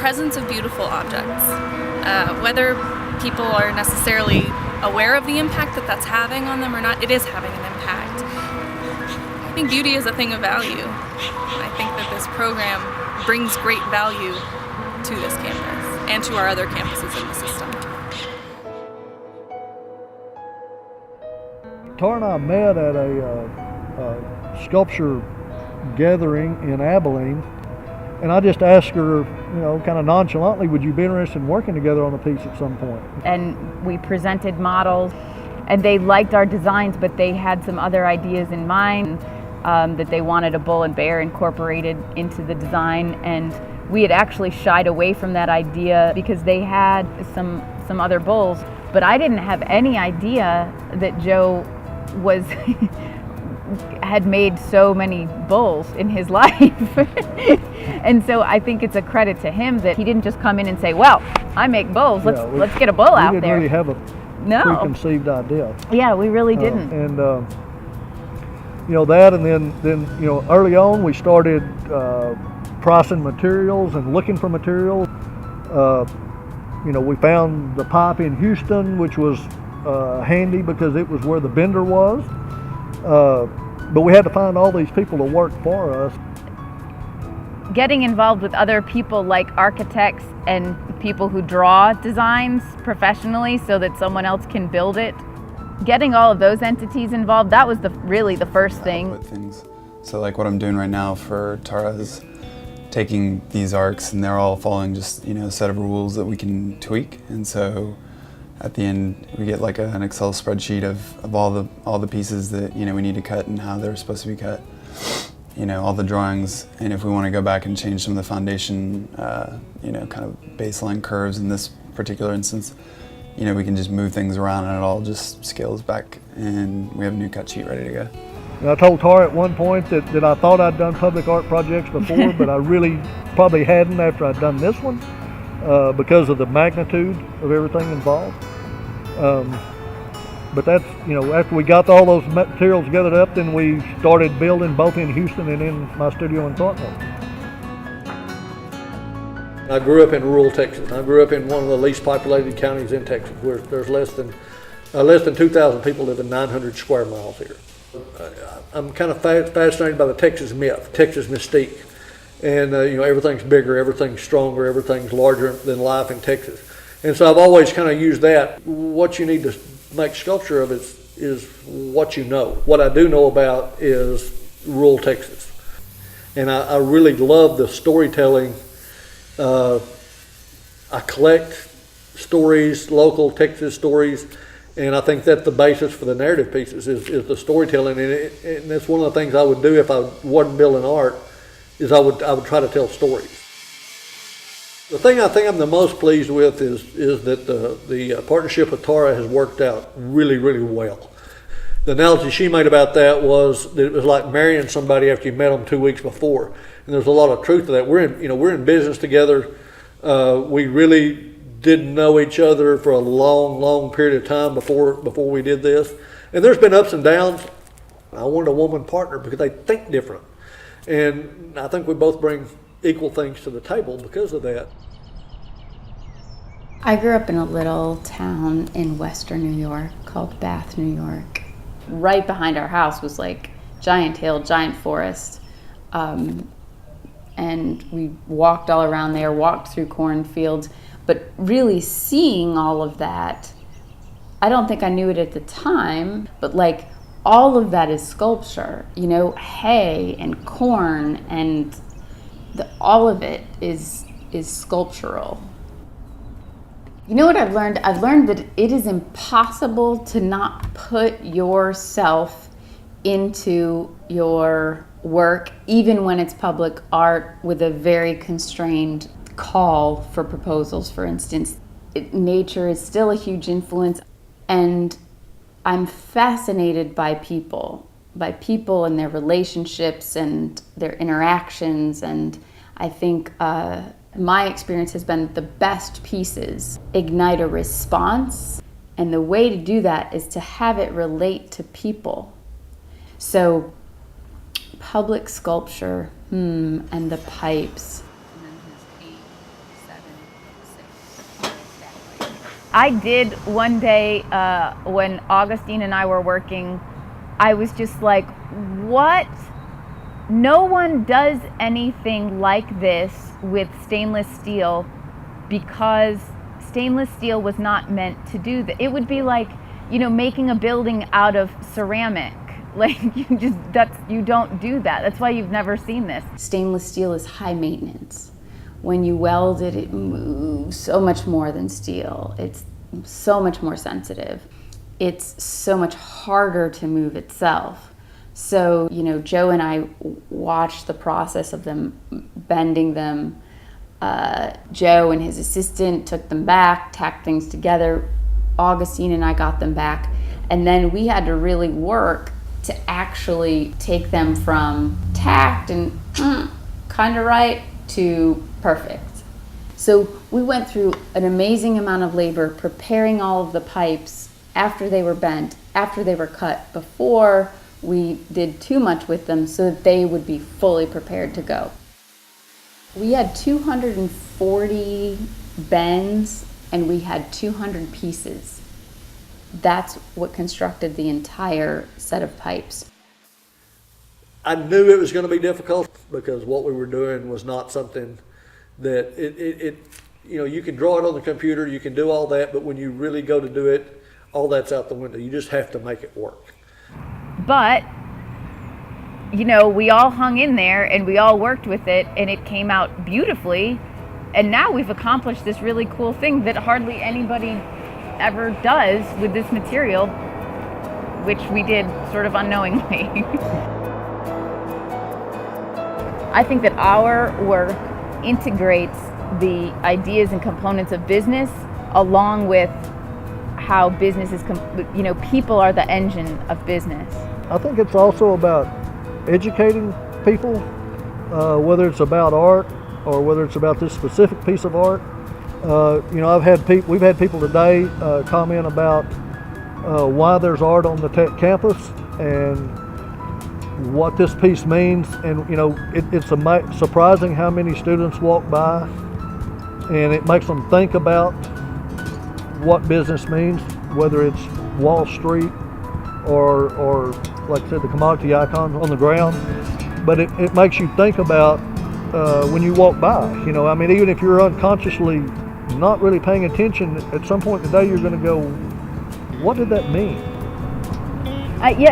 presence of beautiful objects. Whether people are necessarily aware of the impact that that's having on them or not, it is having an impact. I think beauty is a thing of value. I think that this program brings great value to this campus and to our other campuses in the system. Tara and I met at a sculpture gathering in Abilene, and I just asked her, kind of nonchalantly, would you be interested in working together on a piece at some point? And we presented models, and they liked our designs, but they had some other ideas in mind, that they wanted a bull and bear incorporated into the design, and we had actually shied away from that idea because they had some other bulls, but I didn't have any idea that Joe had made so many bulls in his life. And so I think it's a credit to him that he didn't just come in and say, well, I make bulls, let's get a bull out there. We didn't really have a preconceived idea. Yeah, we really didn't. That, and then early on we started pricing materials and looking for materials. We found the pipe in Houston, which was handy because it was where the bender was. But we had to find all these people to work for us. Getting involved with other people like architects and people who draw designs professionally so that someone else can build it. Getting all of those entities involved, that was really the first thing. So like what I'm doing right now for Tara is taking these arcs, and they're all following just a set of rules that we can tweak, and so at the end we get like an Excel spreadsheet of all the pieces that we need to cut and how they're supposed to be cut, all the drawings, and if we want to go back and change some of the foundation kind of baseline curves in this particular instance, we can just move things around and it all just scales back, and we have a new cut sheet ready to go. And I told Tara at one point that I thought I'd done public art projects before, but I really probably hadn't after I'd done this one because of the magnitude of everything involved. But that's, after we got all those materials gathered up, then we started building both in Houston and in my studio in Thornton. I grew up in rural Texas. I grew up in one of the least populated counties in Texas, where there's less than 2,000 people live in 900 square miles here. I'm kind of fascinated by the Texas myth, Texas mystique. And everything's bigger, everything's stronger, everything's larger than life in Texas. And so I've always kind of used that. What you need to make sculpture of is what you know. What I do know about is rural Texas. And I really love the storytelling. I collect stories, local Texas stories, and I think that's the basis for the narrative pieces is the storytelling. And that's one of the things I would do if I wasn't building art, is I would try to tell stories. The thing I think I'm the most pleased with is that the partnership with Tara has worked out really, really well. The analogy she made about that was that it was like marrying somebody after you met them 2 weeks before, and there's a lot of truth to that. We're in business together. We really didn't know each other for a long, long period of time before we did this, and there's been ups and downs. I wanted a woman partner because they think different, and I think we both bring equal things to the table because of that. I grew up in a little town in western New York called Bath, New York. Right behind our house was like giant hill, giant forest. And we walked all around there, walked through cornfields, but really seeing all of that, I don't think I knew it at the time, but like all of that is sculpture, hay and corn, and all of it is sculptural. You know what I've learned? I've learned that it is impossible to not put yourself into your work, even when it's public art, with a very constrained call for proposals, for instance. Nature is still a huge influence, and I'm fascinated by people and their relationships and their interactions, and I think my experience has been the best pieces ignite a response, and the way to do that is to have it relate to people. So public sculpture, and the pipes. And then his 8, 7. I did one day when Augustine and I were working, I was just like, what? No one does anything like this with stainless steel because stainless steel was not meant to do that. It would be like, making a building out of ceramic. Like you don't do that. That's why you've never seen this. Stainless steel is high maintenance. When you weld it, it moves so much more than steel. It's so much more sensitive. It's so much harder to move itself. So, Joe and I watched the process of them bending them. Joe and his assistant took them back, tacked things together. Augustine and I got them back. And then we had to really work to actually take them from tacked and kind of right to perfect. So we went through an amazing amount of labor preparing all of the pipes after they were bent, after they were cut, before we did too much with them so that they would be fully prepared to go. We had 240 bends and we had 200 pieces. That's what constructed the entire set of pipes. I knew it was going to be difficult because what we were doing was not something that you can draw it on the computer, you can do all that, but when you really go to do it, all that's out the window. You just have to make it work. But, we all hung in there and we all worked with it and it came out beautifully. And now we've accomplished this really cool thing that hardly anybody ever does with this material, which we did sort of unknowingly. I think that our work integrates the ideas and components of business along with how business is, people are the engine of business. I think it's also about educating people, whether it's about art or whether it's about this specific piece of art. We've had people today comment about why there's art on the Tech campus and what this piece means, and it's surprising how many students walk by, and it makes them think about what business means, whether it's Wall Street or like I said, the commodity icons on the ground. But it makes you think about when you walk by. Even if you're unconsciously not really paying attention, at some point in the day you're going to go, what did that mean?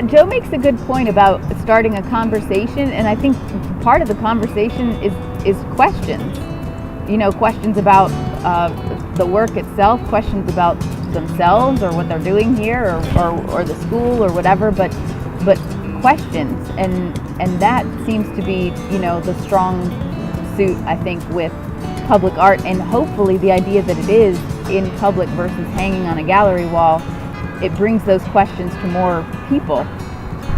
Joe makes a good point about starting a conversation, and I think part of the conversation is questions. Questions about the work itself, questions about themselves or what they're doing here or the school or whatever, but questions, and that seems to be the strong suit, I think, with public art, and hopefully the idea that it is in public versus hanging on a gallery wall, it brings those questions to more people.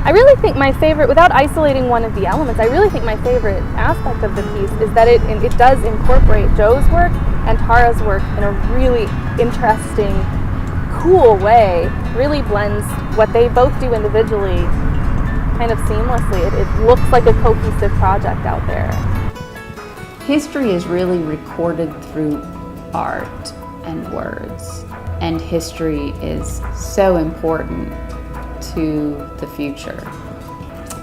I really think my favorite, without isolating one of the elements, I really think my favorite aspect of the piece is that it does incorporate Joe's work and Tara's work in a really interesting, cool way. Really blends what they both do individually kind of seamlessly. It looks like a cohesive project out there. History is really recorded through art and words, and history is so important to the future.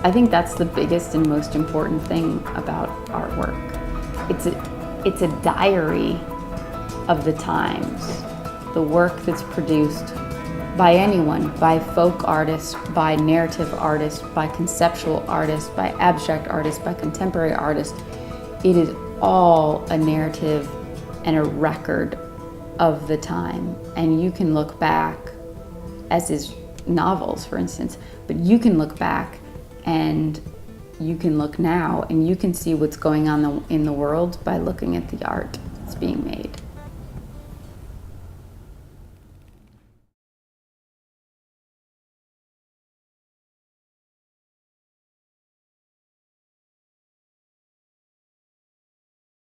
I think that's the biggest and most important thing about artwork. It's a diary of the times. The work that's produced by anyone, by folk artists, by narrative artists, by conceptual artists, by abstract artists, by contemporary artists, it is all a narrative and a record of the time. And you can look back, as is novels, for instance, but you can look back and you can look now and you can see what's going on in the world by looking at the art that's being made.